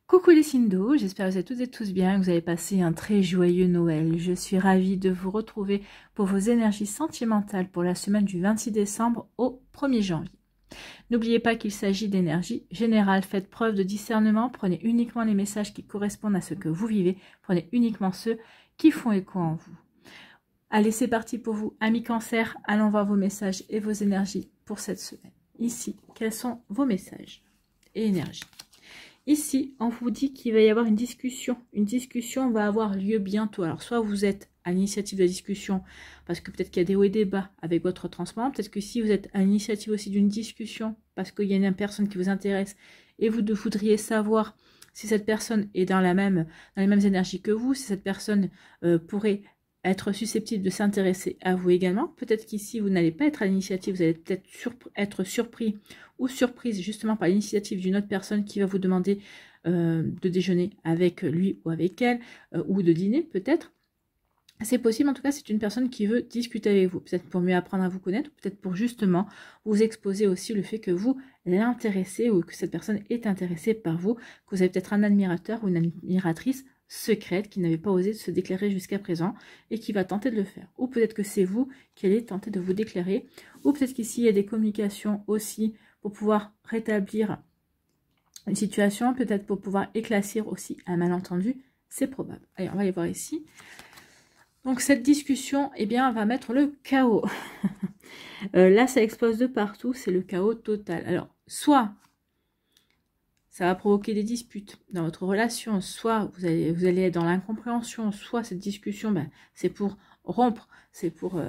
Coucou les signes d'eau, j'espère que vous êtes toutes et tous bien, que vous avez passé un très joyeux Noël. Je suis ravie de vous retrouver pour vos énergies sentimentales pour la semaine du 26 décembre au 1er janvier. N'oubliez pas qu'il s'agit d'énergie générale, faites preuve de discernement, prenez uniquement les messages qui correspondent à ce que vous vivez, prenez uniquement ceux qui font écho en vous. Allez, c'est parti pour vous, amis cancer, allons voir vos messages et vos énergies pour cette semaine. Ici, quels sont vos messages et énergies? Ici, on vous dit qu'il va y avoir une discussion. Une discussion va avoir lieu bientôt. Alors, soit vous êtes à l'initiative de la discussion, parce que peut-être qu'il y a des hauts et des bas avec votre transparent. Peut-être que si vous êtes à l'initiative aussi d'une discussion, parce qu'il y a une personne qui vous intéresse, et vous voudriez savoir si cette personne est dans les mêmes énergies que vous, si cette personne pourrait être susceptible de s'intéresser à vous également. Peut-être qu'ici, vous n'allez pas être à l'initiative, vous allez peut-être être surpris ou surprise justement par l'initiative d'une autre personne qui va vous demander de déjeuner avec lui ou avec elle, ou de dîner peut-être. C'est possible, en tout cas, c'est une personne qui veut discuter avec vous, peut-être pour mieux apprendre à vous connaître, peut-être pour justement vous exposer aussi le fait que vous l'intéressez ou que cette personne est intéressée par vous, que vous avez peut-être un admirateur ou une admiratrice secrète qui n'avait pas osé se déclarer jusqu'à présent et qui va tenter de le faire. Ou peut-être que c'est vous qui allez tenter de vous déclarer, ou peut-être qu'ici il y a des communications aussi pour pouvoir rétablir une situation, peut-être pour pouvoir éclaircir aussi un malentendu, c'est probable. Allez, on va aller voir ici. Donc cette discussion, eh bien, va mettre le chaos. Là, ça explose de partout, c'est le chaos total. Alors, soit ça va provoquer des disputes dans votre relation, soit vous allez être dans l'incompréhension, soit cette discussion, c'est pour rompre, c'est pour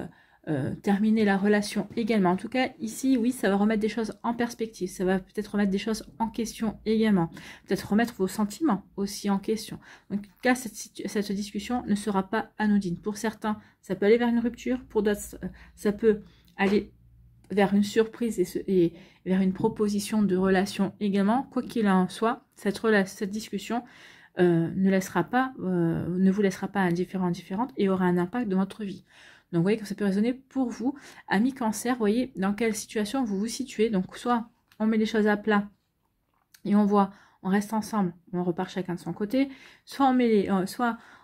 terminer la relation également. En tout cas, ici, oui, ça va remettre des choses en perspective, ça va peut-être remettre des choses en question également, peut-être remettre vos sentiments aussi en question. Donc, en tout cas, cette discussion ne sera pas anodine. Pour certains, ça peut aller vers une rupture, pour d'autres, ça peut aller vers une surprise et vers une proposition de relation également. Quoi qu'il en soit, cette discussion ne vous laissera pas indifférente et aura un impact dans votre vie. Donc, vous voyez que ça peut résonner pour vous. Amis cancer, vous voyez dans quelle situation vous vous situez. Donc, soit on met les choses à plat et on reste ensemble, on repart chacun de son côté. Soit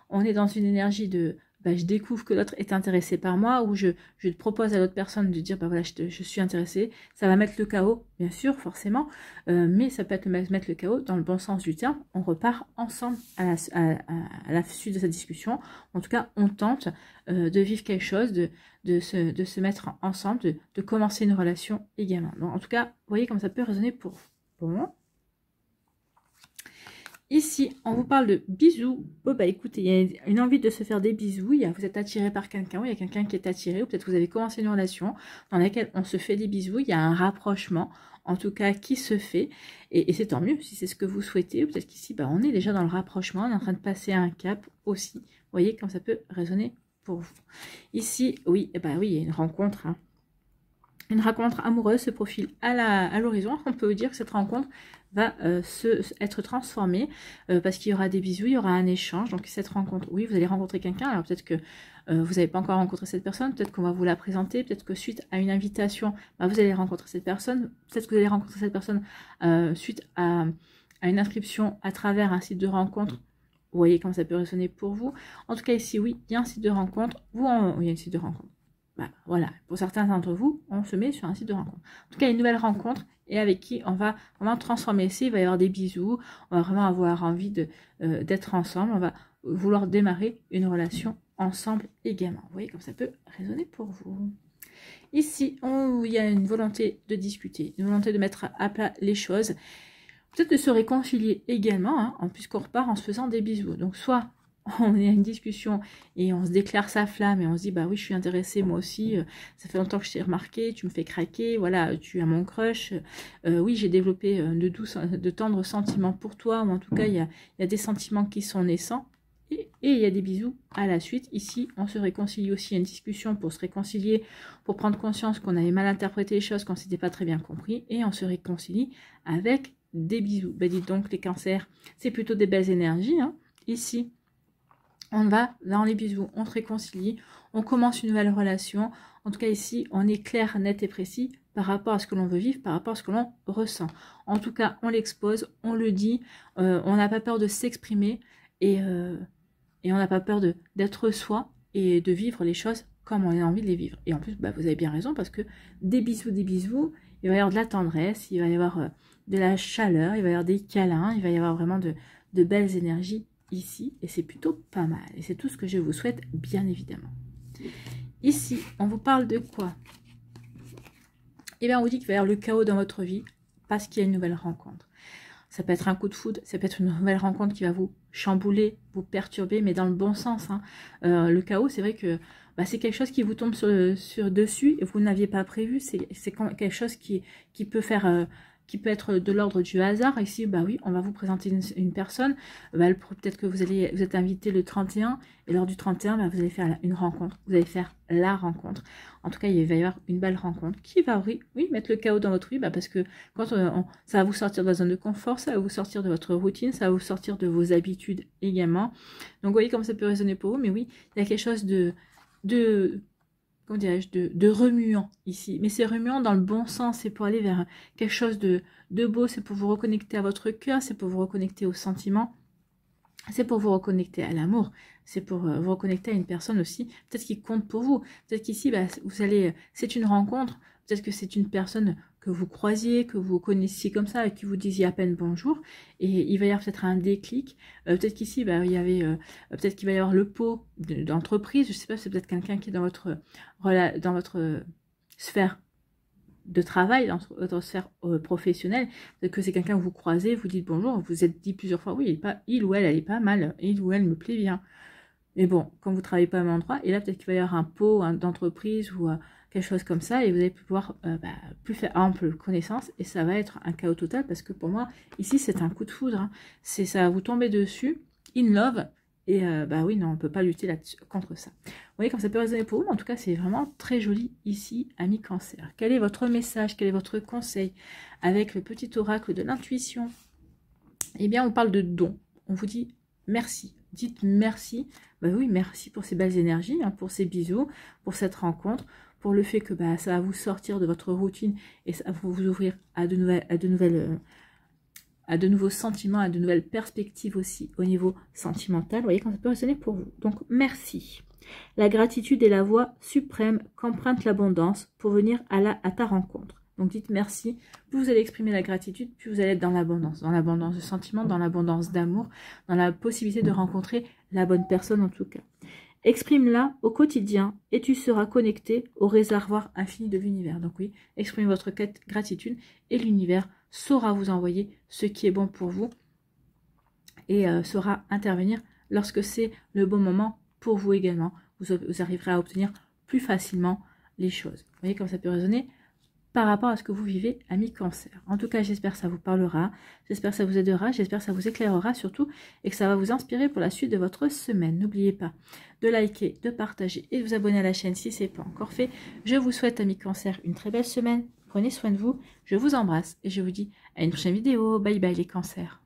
on est dans une énergie de je découvre que l'autre est intéressé par moi, ou je propose à l'autre personne de dire voilà, je suis intéressée. Ça va mettre le chaos, bien sûr, forcément, mais ça peut mettre le chaos dans le bon sens du terme. On repart ensemble à la suite de cette discussion. En tout cas, on tente de vivre quelque chose, de se mettre ensemble, de commencer une relation également. Donc, en tout cas, vous voyez comme ça peut résonner pour vous. Bon. Ici, on vous parle de bisous. Oh, écoutez, il y a une envie de se faire des bisous. Vous êtes attiré par quelqu'un, ou il y a quelqu'un qui est attiré, ou peut-être vous avez commencé une relation dans laquelle on se fait des bisous. Il y a un rapprochement, en tout cas, qui se fait. Et c'est tant mieux si c'est ce que vous souhaitez. Peut-être qu'ici, on est déjà dans le rapprochement, on est en train de passer un cap aussi. Vous voyez comme ça peut résonner pour vous. Ici, oui, oui, il y a une rencontre. Une rencontre amoureuse se profile à l'horizon. On peut dire que cette rencontre va être transformée parce qu'il y aura des bisous, il y aura un échange. Donc cette rencontre, oui, vous allez rencontrer quelqu'un. Alors peut-être que vous n'avez pas encore rencontré cette personne, peut-être qu'on va vous la présenter, peut-être que suite à une invitation, vous allez rencontrer cette personne. Peut-être que vous allez rencontrer cette personne suite à une inscription à travers un site de rencontre. Vous voyez comment ça peut résonner pour vous. En tout cas ici, oui, il y a un site de rencontre. Il y a un site de rencontre. Voilà, pour certains d'entre vous, on se met sur un site de rencontre. En tout cas, une nouvelle rencontre et avec qui on va vraiment transformer ici. Il va y avoir des bisous, on va vraiment avoir envie d'être ensemble, on va vouloir démarrer une relation ensemble également. Vous voyez comme ça peut résonner pour vous. Ici, il y a une volonté de discuter, une volonté de mettre à plat les choses, peut-être de se réconcilier également, puisqu'on repart en se faisant des bisous. Donc, soit on est à une discussion et on se déclare sa flamme et on se dit oui, je suis intéressée, moi aussi, ça fait longtemps que je t'ai remarqué, tu me fais craquer, voilà, tu as mon crush, oui, j'ai développé de tendres sentiments pour toi, ou en tout cas il y a des sentiments qui sont naissants et il y a des bisous à la suite. Ici on se réconcilie aussi, il y a une discussion pour se réconcilier, pour prendre conscience qu'on avait mal interprété les choses, qu'on s'était pas très bien compris, et on se réconcilie avec des bisous. Dites donc les cancers, c'est plutôt des belles énergies, ici. On va dans les bisous, on se réconcilie, on commence une nouvelle relation. En tout cas ici, on est clair, net et précis par rapport à ce que l'on veut vivre, par rapport à ce que l'on ressent. En tout cas, on l'expose, on le dit, on n'a pas peur de s'exprimer et on n'a pas peur d'être soi et de vivre les choses comme on a envie de les vivre. Et en plus, bah, vous avez bien raison, parce que des bisous, il va y avoir de la tendresse, il va y avoir de la chaleur, il va y avoir des câlins, il va y avoir vraiment de belles énergies ici, et c'est plutôt pas mal. Et c'est tout ce que je vous souhaite, bien évidemment. Ici, on vous parle de quoi? Eh bien, on vous dit qu'il va y avoir le chaos dans votre vie, parce qu'il y a une nouvelle rencontre. Ça peut être un coup de foudre, ça peut être une nouvelle rencontre qui va vous chambouler, vous perturber, mais dans le bon sens. Hein. Le chaos, c'est vrai que bah, c'est quelque chose qui vous tombe sur dessus et vous n'aviez pas prévu. C'est quelque chose qui peut faire, qui peut être de l'ordre du hasard. Ici, bah oui, on va vous présenter une personne. Bah, peut-être que vous êtes invité le 31 et lors du 31, bah, vous allez faire une rencontre. Vous allez faire la rencontre. En tout cas, il va y avoir une belle rencontre qui va, oui, mettre le chaos dans votre vie, bah, parce que quand ça va vous sortir de la zone de confort, ça va vous sortir de votre routine, ça va vous sortir de vos habitudes également. Donc, vous voyez comme ça peut résonner pour vous, mais oui, il y a quelque chose comment dirais-je, de remuant ici. Mais c'est remuant dans le bon sens, c'est pour aller vers quelque chose de beau, c'est pour vous reconnecter à votre cœur, c'est pour vous reconnecter aux sentiments, c'est pour vous reconnecter à l'amour, c'est pour vous reconnecter à une personne aussi, peut-être qui compte pour vous. Peut-être qu'ici, bah, vous allez, c'est une rencontre, peut-être que c'est une personne que vous croisiez, que vous connaissiez comme ça, et qui vous disiez à peine bonjour, et il va y avoir peut-être un déclic. Peut-être qu'ici, bah, il y avait, peut-être qu'il va y avoir le pot d'entreprise, je sais pas, c'est peut-être quelqu'un qui est dans votre sphère de travail, dans votre sphère professionnelle. Peut-être que c'est quelqu'un que vous croisez, vous dites bonjour, vous vous êtes dit plusieurs fois, oui, il ou elle est pas mal, il ou elle me plaît bien. Mais bon, quand vous travaillez pas au même endroit, et là peut-être qu'il va y avoir un pot d'entreprise ou quelque chose comme ça, et vous allez pouvoir plus faire ample connaissance, et ça va être un chaos total, parce que pour moi, ici c'est un coup de foudre, hein. Ça va vous tomber dessus, in love, et bah oui, non, on ne peut pas lutter contre ça. Vous voyez comme ça peut résonner pour vous, mais en tout cas c'est vraiment très joli ici, ami Cancer. Quel est votre message, quel est votre conseil avec le petit oracle de l'intuition? Eh bien on parle de don, on vous dit merci, dites merci. Bah oui, merci pour ces belles énergies, hein, pour ces bisous, pour cette rencontre, pour le fait que bah, ça va vous sortir de votre routine et ça va vous ouvrir à de nouveaux sentiments, à de nouvelles perspectives aussi au niveau sentimental. Vous voyez quand ça peut résonner pour vous. Donc merci. La gratitude est la voie suprême qu'emprunte l'abondance pour venir à ta rencontre. Donc dites merci, plus vous allez exprimer la gratitude, plus vous allez être dans l'abondance de sentiments, dans l'abondance d'amour, dans la possibilité de rencontrer la bonne personne en tout cas. Exprime-la au quotidien et tu seras connecté au réservoir infini de l'univers. Donc oui, exprimez votre gratitude et l'univers saura vous envoyer ce qui est bon pour vous et saura intervenir lorsque c'est le bon moment pour vous également. Vous arriverez à obtenir plus facilement les choses. Vous voyez comme ça peut résonner par rapport à ce que vous vivez, ami Cancer. En tout cas, j'espère que ça vous parlera, j'espère que ça vous aidera, j'espère que ça vous éclairera surtout et que ça va vous inspirer pour la suite de votre semaine. N'oubliez pas de liker, de partager et de vous abonner à la chaîne si ce n'est pas encore fait. Je vous souhaite, ami Cancer, une très belle semaine. Prenez soin de vous, je vous embrasse et je vous dis à une prochaine vidéo. Bye bye les cancers.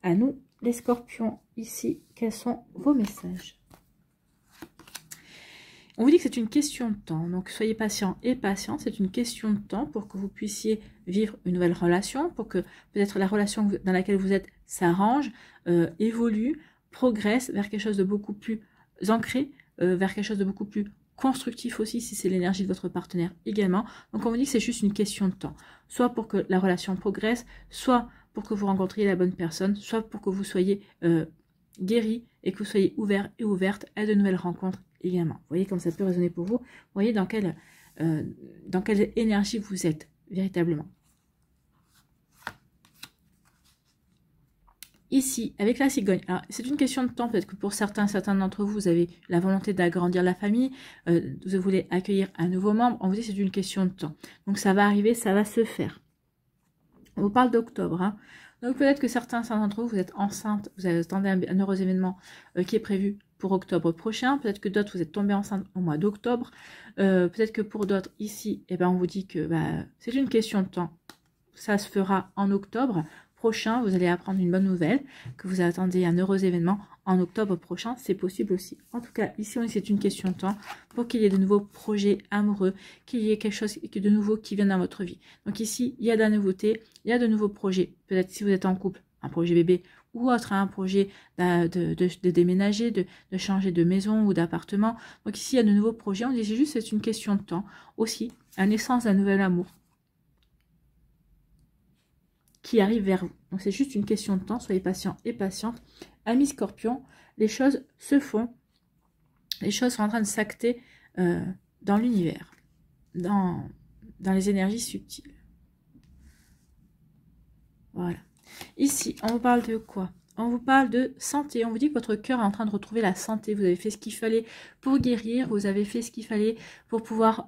À nous les scorpions, ici, quels sont vos messages? On vous dit que c'est une question de temps, donc soyez patient et patient, c'est une question de temps pour que vous puissiez vivre une nouvelle relation, pour que peut-être la relation dans laquelle vous êtes s'arrange, évolue, progresse vers quelque chose de beaucoup plus ancré, vers quelque chose de beaucoup plus constructif aussi, si c'est l'énergie de votre partenaire également. Donc on vous dit que c'est juste une question de temps, soit pour que la relation progresse, soit pour que vous rencontriez la bonne personne, soit pour que vous soyez guéri et que vous soyez ouvert et ouverte à de nouvelles rencontres également. Vous voyez comme ça peut résonner pour vous. Vous voyez dans quelle énergie vous êtes véritablement. Ici, avec la cigogne, c'est une question de temps, peut-être que pour certains d'entre vous, vous avez la volonté d'agrandir la famille, vous voulez accueillir un nouveau membre, on vous dit que c'est une question de temps. Donc ça va arriver, ça va se faire. On vous parle d'octobre, hein. Donc peut-être que certains d'entre vous, vous êtes enceinte, vous attendez un heureux événement qui est prévu pour octobre prochain. Peut-être que d'autres, vous êtes tombés enceinte au mois d'octobre. Peut-être que pour d'autres, ici, on vous dit que c'est une question de temps. Ça se fera en octobre, prochain, vous allez apprendre une bonne nouvelle, que vous attendez un heureux événement en octobre prochain, c'est possible aussi. En tout cas, ici, c'est une question de temps pour qu'il y ait de nouveaux projets amoureux, qu'il y ait quelque chose de nouveau qui vienne dans votre vie. Donc ici, il y a de la nouveauté, il y a de nouveaux projets. Peut-être si vous êtes en couple, un projet bébé ou autre, un projet de déménager, de changer de maison ou d'appartement. Donc ici, il y a de nouveaux projets. On dit juste c'est une question de temps. Aussi, la naissance d'un nouvel amour qui arrive vers vous. Donc c'est juste une question de temps. Soyez patient et patiente. Amis Scorpion, les choses se font. Les choses sont en train de s'acter dans l'univers, dans les énergies subtiles. Voilà. Ici, on vous parle de quoi? On vous parle de santé. On vous dit que votre cœur est en train de retrouver la santé. Vous avez fait ce qu'il fallait pour guérir. Vous avez fait ce qu'il fallait pour pouvoir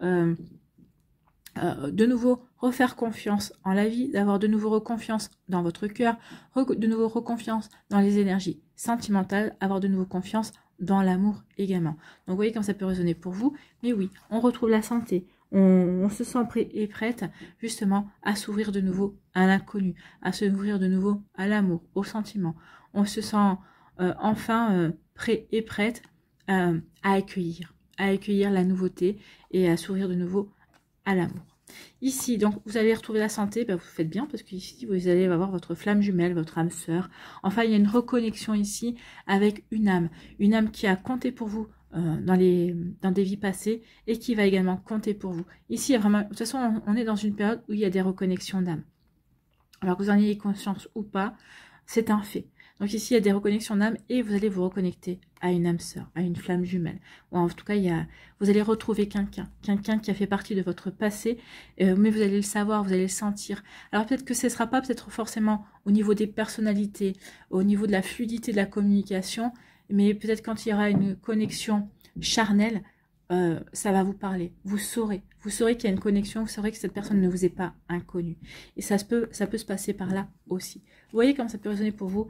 de nouveau refaire confiance en la vie, d'avoir de nouveau confiance dans votre cœur, de nouveau confiance dans les énergies sentimentales, avoir de nouveau confiance dans l'amour également. Donc vous voyez comme ça peut résonner pour vous. Mais oui, on retrouve la santé. On se sent prêt et prête justement à s'ouvrir de nouveau à l'inconnu, à s'ouvrir de nouveau à l'amour, au sentiment. On se sent enfin prêt et prête à accueillir la nouveauté et à s'ouvrir de nouveau à l'amour. Ici, donc, vous allez retrouver la santé, ben, vous faites bien parce qu'ici, vous allez avoir votre flamme jumelle, votre âme sœur. Enfin, il y a une reconnexion ici avec une âme qui a compté pour vous dans des vies passées et qui va également compter pour vous. Ici, il y a vraiment, de toute façon, on est dans une période où il y a des reconnexions d'âme. Alors que vous en ayez conscience ou pas, c'est un fait. Donc ici, il y a des reconnexions d'âme et vous allez vous reconnecter à une âme sœur, à une flamme jumelle. Ou en tout cas, vous allez retrouver quelqu'un qui a fait partie de votre passé, mais vous allez le savoir, vous allez le sentir. Alors peut-être que ce ne sera pas peut-être forcément au niveau des personnalités, au niveau de la fluidité de la communication, mais peut-être quand il y aura une connexion charnelle, ça va vous parler. Vous saurez qu'il y a une connexion, vous saurez que cette personne ne vous est pas inconnue. Et ça peut se passer par là aussi. Vous voyez comment ça peut résonner pour vous,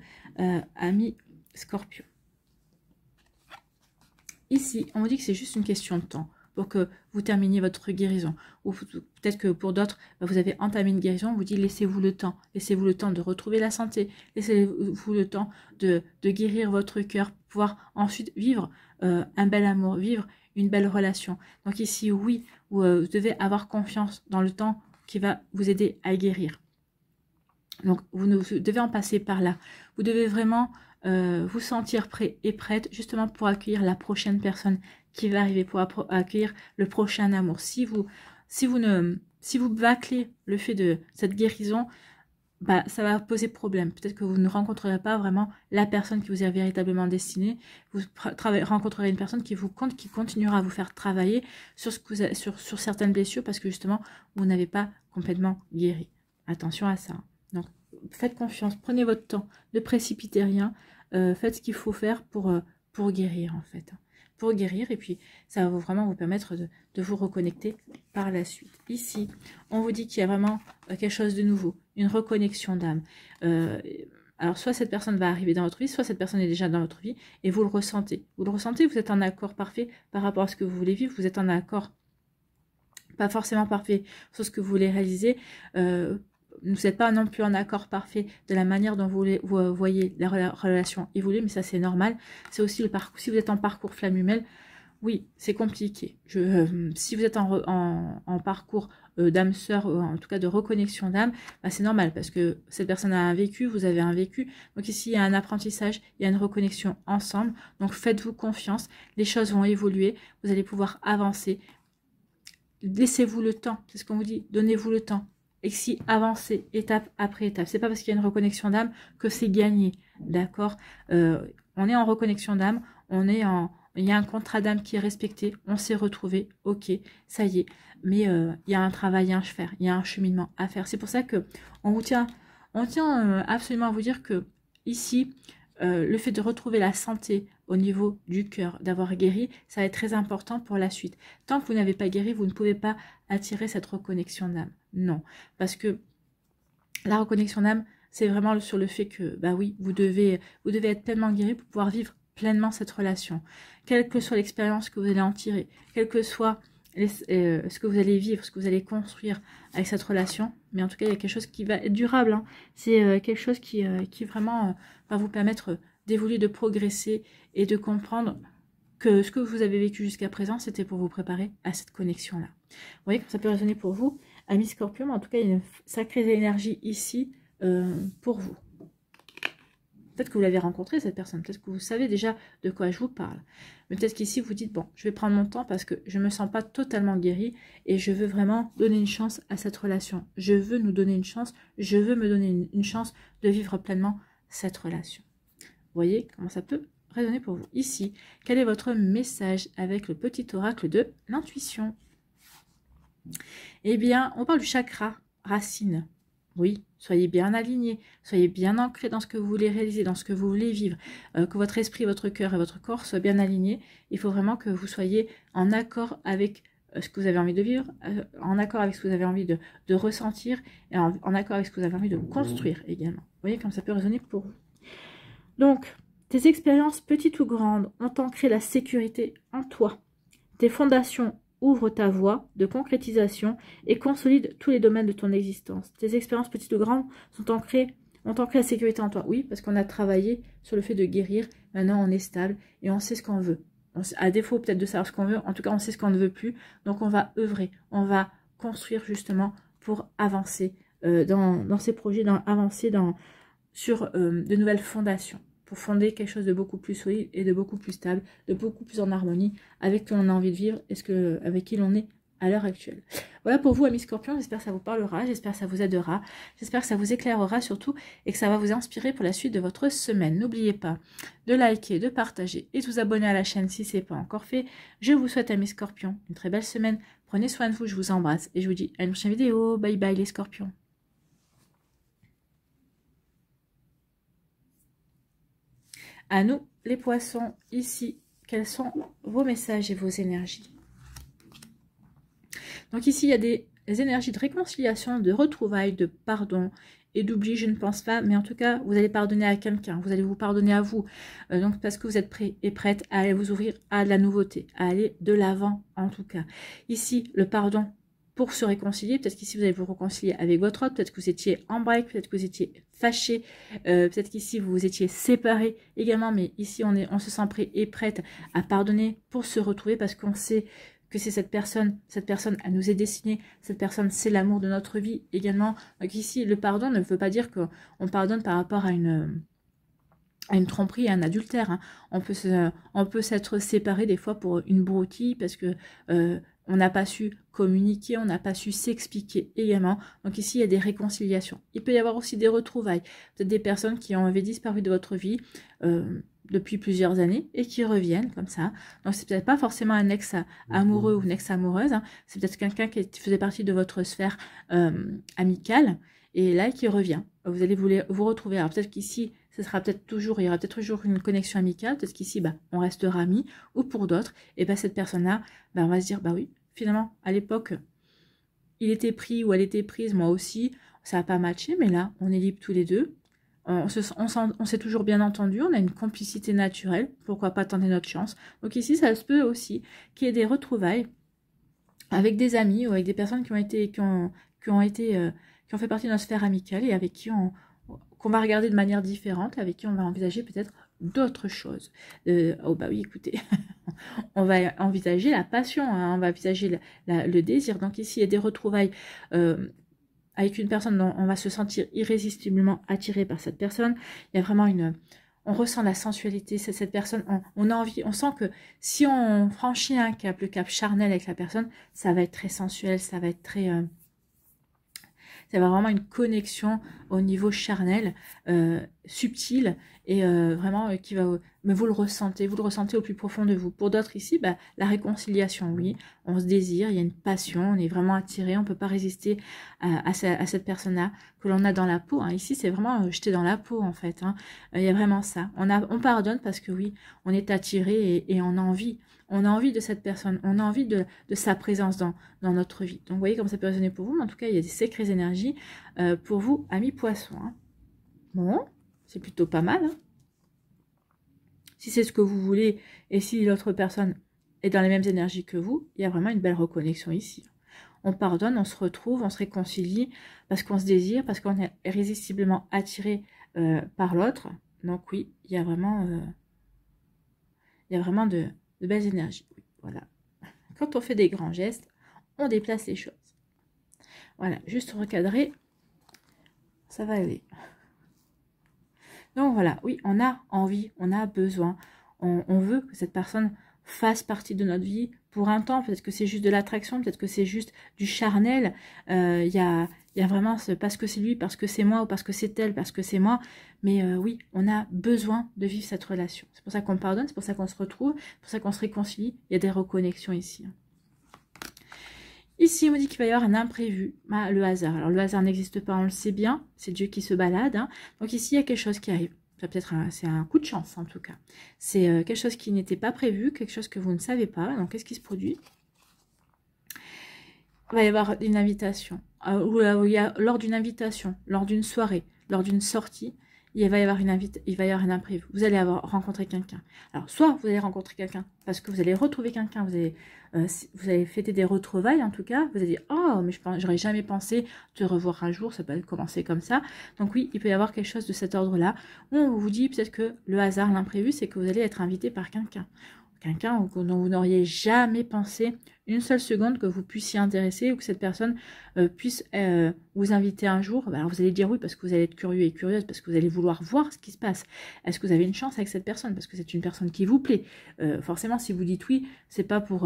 amis Scorpion. Ici, on vous dit que c'est juste une question de temps pour que vous terminiez votre guérison. Ou peut-être que pour d'autres, vous avez entamé une guérison, on vous dit laissez-vous le temps. Laissez-vous le temps de retrouver la santé. Laissez-vous le temps de guérir votre cœur, pour pouvoir ensuite vivre un bel amour, vivre une belle relation. Donc ici, oui, vous devez avoir confiance dans le temps qui va vous aider à guérir. Donc, vous devez en passer par là. Vous devez vraiment vous sentir prêt et prête justement pour accueillir la prochaine personne qui va arriver, pour accueillir le prochain amour. Si vous bâclez le fait de cette guérison, bah, ça va poser problème. Peut-être que vous ne rencontrerez pas vraiment la personne qui vous est véritablement destinée. Vous rencontrerez une personne qui continuera à vous faire travailler sur certaines blessures parce que justement, vous n'avez pas complètement guéri. Attention à ça. Donc, faites confiance, prenez votre temps, ne précipitez rien, faites ce qu'il faut faire pour guérir en fait. Pour guérir, et puis ça va vraiment vous permettre de vous reconnecter par la suite. Ici, on vous dit qu'il y a vraiment quelque chose de nouveau, une reconnexion d'âme. Alors, soit cette personne va arriver dans votre vie, soit cette personne est déjà dans votre vie, et vous le ressentez. Vous le ressentez, vous êtes en accord parfait par rapport à ce que vous voulez vivre, vous êtes en accord, pas forcément parfait sur ce que vous voulez réaliser, vous n'êtes pas non plus en accord parfait de la manière dont vous voyez la relation évoluer, mais ça c'est normal. C'est aussi le parcours. Si vous êtes en parcours flamme jumelle, oui, c'est compliqué. Si vous êtes en parcours d'âme sœur, en tout cas de reconnexion d'âme, bah, c'est normal parce que cette personne a un vécu, vous avez un vécu. Donc ici, il y a un apprentissage, il y a une reconnexion ensemble. Donc faites-vous confiance, les choses vont évoluer, vous allez pouvoir avancer. Laissez-vous le temps, c'est ce qu'on vous dit, donnez-vous le temps. Et si avancez étape après étape, c'est pas parce qu'il y a une reconnexion d'âme que c'est gagné, d'accord? On est en reconnexion d'âme, il y a un contrat d'âme qui est respecté, on s'est retrouvé, ok, ça y est, mais il y a un travail à faire, il y a un cheminement à faire. C'est pour ça que on tient absolument à vous dire que ici, le fait de retrouver la santé au niveau du cœur, d'avoir guéri, ça va être très important pour la suite. Tant que vous n'avez pas guéri, vous ne pouvez pas attirer cette reconnexion d'âme. Non, parce que la reconnexion d'âme, c'est vraiment sur le fait que, bah oui, vous devez être pleinement guéri pour pouvoir vivre pleinement cette relation. Quelle que soit l'expérience que vous allez en tirer, quelle que soit ce que vous allez vivre, ce que vous allez construire avec cette relation. Mais en tout cas, il y a quelque chose qui va être durable. Hein. C'est quelque chose qui vraiment va vous permettre d'évoluer, de progresser et de comprendre que ce que vous avez vécu jusqu'à présent, c'était pour vous préparer à cette connexion-là. Vous voyez comme ça peut résonner pour vous, amis Scorpion, mais en tout cas, il y a une sacrée énergie ici pour vous. Peut-être que vous l'avez rencontré, cette personne. Peut-être que vous savez déjà de quoi je vous parle. Mais peut-être qu'ici, vous dites, bon, je vais prendre mon temps parce que je ne me sens pas totalement guérie et je veux vraiment donner une chance à cette relation. Je veux nous donner une chance. Je veux me donner une chance de vivre pleinement cette relation. Vous voyez comment ça peut résonner pour vous. Ici, quel est votre message avec le petit oracle de l'intuition? Eh bien, on parle du chakra racine. Oui, soyez bien alignés, soyez bien ancrés dans ce que vous voulez réaliser, dans ce que vous voulez vivre, que votre esprit, votre cœur et votre corps soient bien alignés. Il faut vraiment que vous soyez en accord avec ce que vous avez envie de vivre, en accord avec ce que vous avez envie de ressentir, et en accord avec ce que vous avez envie de construire également. Vous voyez comme ça peut résonner pour vous. Donc, tes expériences petites ou grandes ont ancré la sécurité en toi. Tes fondations ouvre ta voie de concrétisation et consolide tous les domaines de ton existence. Tes expériences petites ou grandes ont ancré la sécurité en toi. Oui, parce qu'on a travaillé sur le fait de guérir. Maintenant, on est stable et on sait ce qu'on veut. À défaut peut-être de savoir ce qu'on veut, en tout cas, on sait ce qu'on ne veut plus. Donc, on va œuvrer, on va construire justement pour avancer dans ces projets, avancer sur de nouvelles fondations, pour fonder quelque chose de beaucoup plus solide et de beaucoup plus stable, de beaucoup plus en harmonie avec qui on a envie de vivre et avec qui l'on est à l'heure actuelle. Voilà pour vous, amis Scorpions, j'espère que ça vous parlera, j'espère que ça vous aidera, j'espère que ça vous éclairera surtout et que ça va vous inspirer pour la suite de votre semaine. N'oubliez pas de liker, de partager et de vous abonner à la chaîne si ce n'est pas encore fait. Je vous souhaite, amis Scorpions, une très belle semaine. Prenez soin de vous, je vous embrasse et je vous dis à une prochaine vidéo. Bye bye les Scorpions. À nous, les poissons, ici, quels sont vos messages et vos énergies? Donc ici, il y a des énergies de réconciliation, de retrouvailles, de pardon et d'oubli, je ne pense pas. Mais en tout cas, vous allez pardonner à quelqu'un, vous allez vous pardonner à vous. Donc parce que vous êtes prêts et prêtes à aller vous ouvrir à la nouveauté, à aller de l'avant en tout cas. Ici, le pardon pour se réconcilier, peut-être qu'ici vous allez vous réconcilier avec votre autre, peut-être que vous étiez en break, peut-être que vous étiez fâché, peut-être qu'ici vous étiez séparés également, mais ici on se sent prêt et prête à pardonner pour se retrouver parce qu'on sait que c'est cette personne, elle nous est destinée, cette personne c'est l'amour de notre vie également. Donc ici le pardon ne veut pas dire qu'on pardonne par rapport à une tromperie, à un adultère. Hein. On peut s'être séparé des fois pour une broutille parce que on n'a pas su communiquer, on n'a pas su s'expliquer également. Donc ici, il y a des réconciliations. Il peut y avoir aussi des retrouvailles. Peut-être des personnes qui avaient disparu de votre vie depuis plusieurs années et qui reviennent comme ça. Donc c'est peut-être pas forcément un ex amoureux ou une ex amoureuse. Hein. C'est peut-être quelqu'un qui faisait partie de votre sphère amicale et là qui revient. Vous allez vous retrouver. Alors peut-être qu'ici, il y aura peut-être toujours une connexion amicale. Peut-être qu'ici, on restera amis. Ou pour d'autres, et cette personne-là, on va se dire, oui, finalement, à l'époque, il était pris ou elle était prise, moi aussi, ça n'a pas matché, mais là, on est libres tous les deux. On s'est toujours bien entendu, on a une complicité naturelle, pourquoi pas tenter notre chance. Donc ici, ça se peut aussi qu'il y ait des retrouvailles avec des amis ou avec des personnes qui ont fait partie de notre sphère amicale et avec qui qu'on va regarder de manière différente, avec qui on va envisager peut-être d'autres choses. Oh bah oui, écoutez, on va envisager la passion, hein, on va envisager le désir. Donc ici, il y a des retrouvailles avec une personne dont on va se sentir irrésistiblement attiré par cette personne. Il y a vraiment on ressent la sensualité, cette personne, on a envie, on sent que si on franchit un cap, le cap charnel avec la personne, ça va être très sensuel, ça va être très... ça va vraiment une connexion au niveau charnel, subtil, et vraiment qui va... Mais vous le ressentez au plus profond de vous. Pour d'autres ici, la réconciliation, oui, on se désire, il y a une passion, on est vraiment attiré, on ne peut pas résister à cette personne-là que l'on a dans la peau. Hein. Ici, c'est vraiment jeté dans la peau, en fait. Hein. Il y a vraiment ça. On pardonne parce que oui, on est attiré et on a envie. On a envie de cette personne, on a envie de sa présence dans notre vie. Donc, vous voyez comme ça peut résonner pour vous, mais en tout cas, il y a des sacrées énergies pour vous, amis poissons. Hein. Bon, c'est plutôt pas mal. Hein. Si c'est ce que vous voulez, et si l'autre personne est dans les mêmes énergies que vous, il y a vraiment une belle reconnexion ici. On pardonne, on se retrouve, on se réconcilie parce qu'on se désire, parce qu'on est irrésistiblement attiré par l'autre. Donc oui, il y a vraiment de belles énergies. Oui, voilà. Quand on fait des grands gestes, on déplace les choses. Voilà, juste recadrer, ça va aller. Donc voilà, oui, on a envie, on a besoin, on veut que cette personne fasse partie de notre vie pour un temps. Peut-être que c'est juste de l'attraction, peut-être que c'est juste du charnel. Il y a vraiment parce que c'est lui, parce que c'est moi, ou parce que c'est elle, parce que c'est moi. Mais oui, on a besoin de vivre cette relation. C'est pour ça qu'on pardonne, c'est pour ça qu'on se retrouve, c'est pour ça qu'on se réconcilie. Il y a des reconnexions ici. Ici, on dit qu'il va y avoir un imprévu, le hasard. Alors, le hasard n'existe pas, on le sait bien. C'est Dieu qui se balade. Hein. Donc ici, il y a quelque chose qui arrive. C'est un coup de chance, en tout cas. C'est quelque chose qui n'était pas prévu, quelque chose que vous ne savez pas. Donc, qu'est-ce qui se produit? Il va y avoir une invitation. Lors d'une invitation, lors d'une soirée, lors d'une sortie, il va y avoir un imprévu. Vous allez rencontrer quelqu'un. Alors, soit vous allez rencontrer quelqu'un parce que vous allez retrouver quelqu'un, vous allez fêter des retrouvailles en tout cas. Vous allez dire, oh, mais j'aurais jamais pensé te revoir un jour, ça peut commencer comme ça. Donc oui, il peut y avoir quelque chose de cet ordre-là, où on vous dit peut-être que le hasard, l'imprévu, c'est que vous allez être invité par quelqu'un. Quelqu'un dont vous n'auriez jamais pensé une seule seconde que vous puissiez intéresser ou que cette personne puisse vous inviter un jour. Alors vous allez dire oui parce que vous allez être curieux et curieuse, parce que vous allez vouloir voir ce qui se passe. Est-ce que vous avez une chance avec cette personne? Parce que c'est une personne qui vous plaît. Forcément, si vous dites oui, c'est pas pour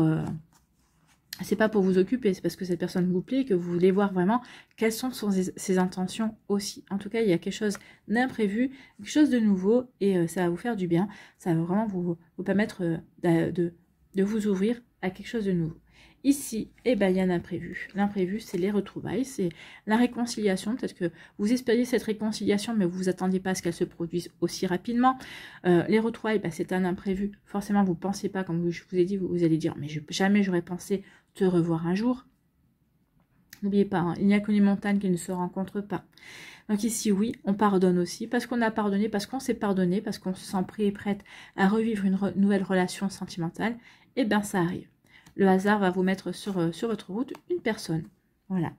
vous occuper, c'est parce que cette personne vous plaît et que vous voulez voir vraiment quelles sont ses intentions aussi. En tout cas, il y a quelque chose d'imprévu, quelque chose de nouveau et ça va vous faire du bien. Ça va vraiment vous permettre de vous ouvrir à quelque chose de nouveau. Ici, il y a un imprévu. L'imprévu, c'est les retrouvailles, c'est la réconciliation. Peut-être que vous espériez cette réconciliation, mais vous ne vous attendiez pas à ce qu'elle se produise aussi rapidement. Les retrouvailles, c'est un imprévu. Forcément, vous ne pensez pas, comme je vous ai dit, vous allez dire, mais jamais j'aurais pensé te revoir un jour. N'oubliez pas, hein, il n'y a que les montagnes qui ne se rencontrent pas. Donc ici, oui, on pardonne aussi, parce qu'on a pardonné, parce qu'on s'est pardonné, parce qu'on se sent prêt et prête à revivre une nouvelle relation sentimentale, et bien ça arrive. Le hasard va vous mettre sur votre route une personne. Voilà.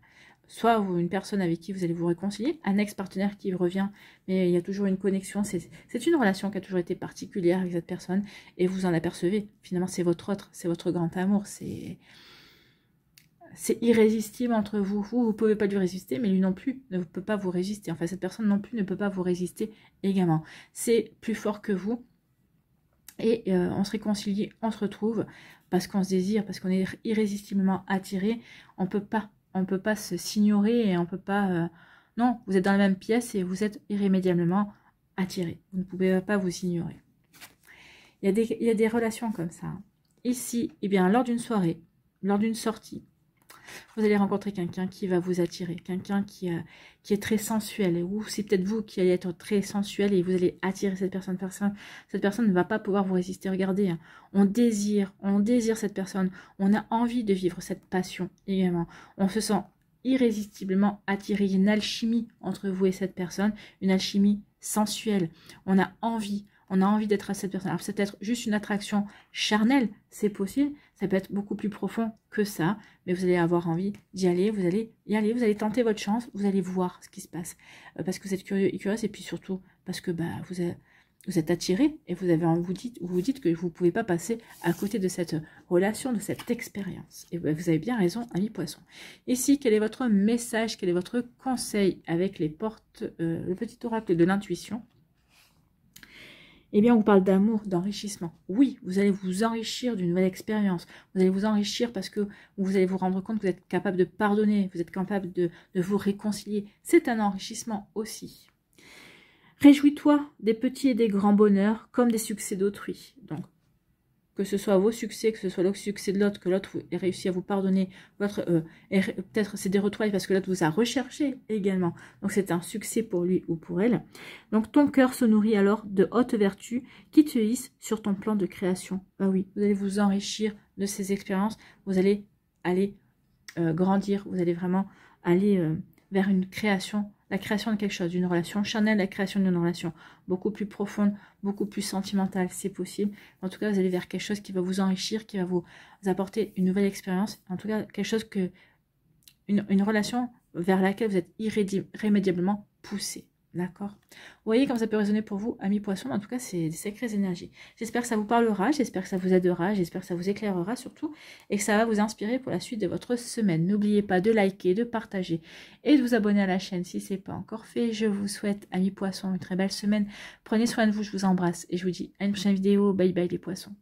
Soit une personne avec qui vous allez vous réconcilier, un ex-partenaire qui revient, mais il y a toujours une connexion. C'est une relation qui a toujours été particulière avec cette personne, et vous en apercevez. Finalement, c'est votre grand amour, c'est irrésistible entre vous. Vous ne pouvez pas lui résister, mais lui non plus ne peut pas vous résister. Enfin, cette personne non plus ne peut pas vous résister également. C'est plus fort que vous. Et on se réconcilie, on se retrouve parce qu'on se désire, parce qu'on est irrésistiblement attiré. On peut pas s'ignorer et on peut pas... non, vous êtes dans la même pièce et vous êtes irrémédiablement attiré. Vous ne pouvez pas vous ignorer. Il y a des relations comme ça. Ici, lors d'une soirée, lors d'une sortie, vous allez rencontrer quelqu'un qui va vous attirer, quelqu'un qui est très sensuel, ou c'est peut-être vous qui allez être très sensuel et vous allez attirer cette personne. Cette personne ne va pas pouvoir vous résister. Regardez, hein, on désire cette personne, on a envie de vivre cette passion également. On se sent irrésistiblement attiré, il y a une alchimie entre vous et cette personne, une alchimie sensuelle. On a envie d'être à cette personne. Alors, c'est peut-être juste une attraction charnelle, c'est possible. Ça peut être beaucoup plus profond que ça, mais vous allez avoir envie d'y aller. Vous allez y aller, vous allez tenter votre chance, vous allez voir ce qui se passe. Parce que vous êtes curieux et curieuse, et puis surtout parce que vous êtes attiré et vous dites que vous ne pouvez pas passer à côté de cette relation, de cette expérience. Et vous avez bien raison, ami poisson. Ici, quel est votre message, quel est votre conseil avec le petit oracle de l'intuition? Eh bien, on parle d'amour, d'enrichissement. Oui, vous allez vous enrichir d'une nouvelle expérience. Vous allez vous enrichir parce que vous allez vous rendre compte que vous êtes capable de pardonner, vous êtes capable de vous réconcilier. C'est un enrichissement aussi. Réjouis-toi des petits et des grands bonheurs comme des succès d'autrui. Donc, que ce soit vos succès, que ce soit le succès de l'autre, que l'autre ait réussi à vous pardonner, peut-être c'est des retrouvailles parce que l'autre vous a recherché également. Donc c'est un succès pour lui ou pour elle. Donc ton cœur se nourrit alors de hautes vertus qui te hissent sur ton plan de création. Bah oui, vous allez vous enrichir de ces expériences, vous allez aller grandir, vous allez vraiment aller vers une création la création de quelque chose, d'une relation charnelle, la création d'une relation beaucoup plus profonde, beaucoup plus sentimentale, c'est possible. En tout cas, vous allez vers quelque chose qui va vous enrichir, qui va vous apporter une nouvelle expérience. En tout cas, quelque chose que une relation vers laquelle vous êtes irrémédiablement poussé. D'accord? Vous voyez comme ça peut résonner pour vous, amis poissons. En tout cas, c'est des sacrées énergies. J'espère que ça vous parlera, j'espère que ça vous aidera, j'espère que ça vous éclairera surtout et que ça va vous inspirer pour la suite de votre semaine. N'oubliez pas de liker, de partager et de vous abonner à la chaîne si ce n'est pas encore fait. Je vous souhaite, amis poissons, une très belle semaine. Prenez soin de vous, je vous embrasse et je vous dis à une prochaine vidéo. Bye bye les poissons.